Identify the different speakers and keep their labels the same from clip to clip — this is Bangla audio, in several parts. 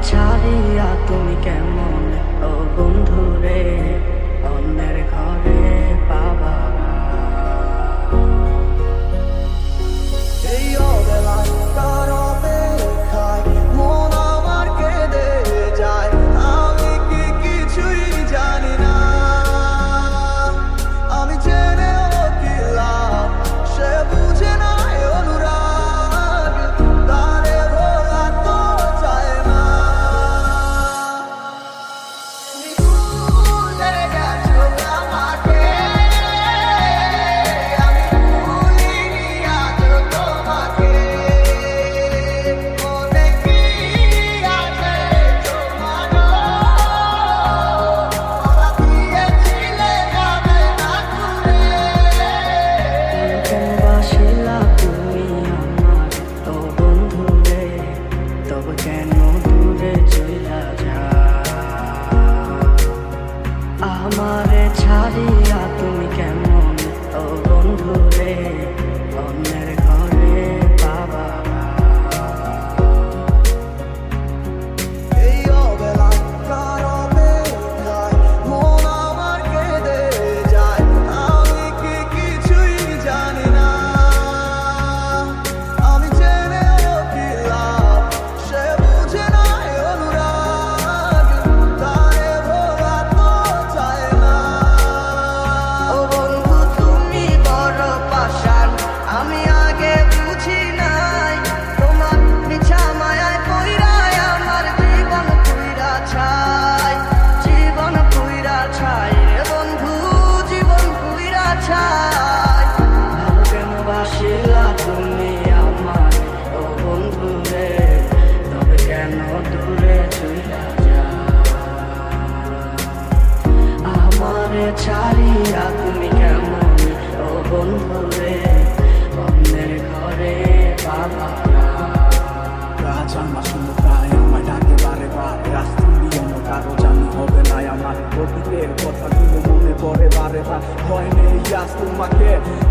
Speaker 1: ছাড়িয়া তুমি কেমন ও বন্ধুরে অন্যের ঘরে পাবা।
Speaker 2: এই অবেলায় তার অপেক্ষায় মন আমার কেঁদে যায়। আমি কি কিছুই জানি না, আমি জেনেও কি লাভ, সে বুঝে না অনুরাগ, তারে ভোলা তো চায় না। ভুলে গেছো আমাকে, আমি ভুলিনি আজও তোমাকে। মনে কি আছে জমানো, ওরা দিয়েছিলে যাবে না ঘুরে।
Speaker 1: কেন বাসিলা তুমি আমার ও বন্ধুরে, তবে কেন দূরে চইলা যা। আমারে ছাড়িয়া তুমি কেমন ও বন্ধুরে অন্যের ঘরে পাবা।
Speaker 2: এই অবেলায় কার অপেক্ষায় মন আমার কেঁদে যায়। আমি কি কিছুই জানি না, আমি জেনেও কি লাভ, সে বুঝে না অনুরাগ, তারে ভোলা তো চায় না।
Speaker 1: ও বন্ধু তুমি বড় পাষাণ, আমি আগে বুঝি নাই। তোমার মিছা মায়ায় পইড়ায় আমার জীবন পুইরা ছাই, জীবন পুইরা ছাই রে বন্ধু, জীবন পুইরা ছাই। ভালো কেন বাসিলা তুমি আমার ও বন্ধু রে, তবে কেন দূরে চইলা যা। আমারে ছাড়িয়া তুমি কেমন ও বন্ধুরে অন্যের ঘরে পাবা।
Speaker 3: রাজ আমার শুনে প্রায় আমায় ডাকে বারে বারে, রাস্তা দিয়ে কারো জানি হবে না আমার। অতীতের কথাগুলো মনে পড়ে বারে বার, ভয় নেই আজ তোমাকে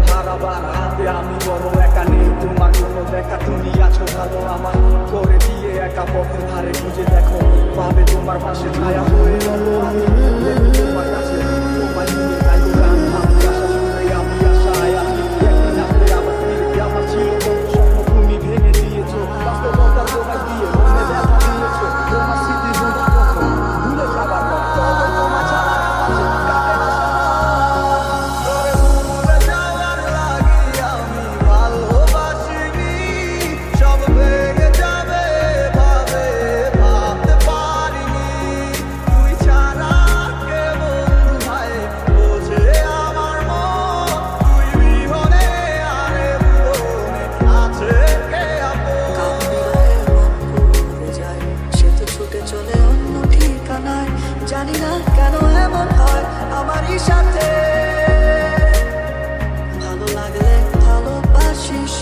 Speaker 3: হারাবার হাতে। আমি বড় একা, নেই তোমার কোনো দেখা, তুমি আছো ভালো আমার করে দিয়ে একা। পথের ধারে খুঁজে দেখো, পাবে তোমার পাশে ছায়া হয়ে গেল আমি তোমার কাছে। তোমায় নিয়ে গাইবো গান, আমি আশা শুনে আমি আশায় আছি। একদিন আসবে আবার ফিরবে, আমার ছিল কত স্বপ্ন তুমি ভেঙে দিয়েছো। বাস্তবতার তোমায় দিয়ে মনে ব্যথা দিয়েছো, তোমার স্মৃতি ভুলে কখন ভুলে যাবার পর তবে তোমার ছাড়া আমার জীবন কাটে না সারা।
Speaker 2: তোরে ভুলে যাওয়ার লাগি আমি ভালোবাসিনি, সব ভেঙে যাবে ভাবে ভাবতে পারিনি। তুই ছাড়া কে বন্ধু ভাই বোঝে আমার মন, তুই বিহনে আরে ভুবনে আছে কে আপন।
Speaker 1: যায় সে তো ছুটে চলে অন্য ঠিকানায়, জানি না কেন এমন হয় আমারই সাথে। ভালো লাগলে ভালোবাসিস,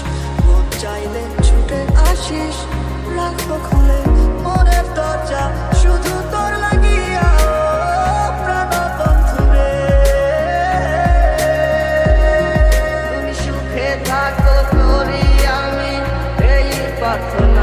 Speaker 1: মন চাইলে ছুটে আসিস, রাখবো খুলে মনের দরজা শুধু তোর লাগিয়া ও প্রাণ বন্ধুরে। তুমি সুখে থাকো করি আমি এই প্রার্থনা।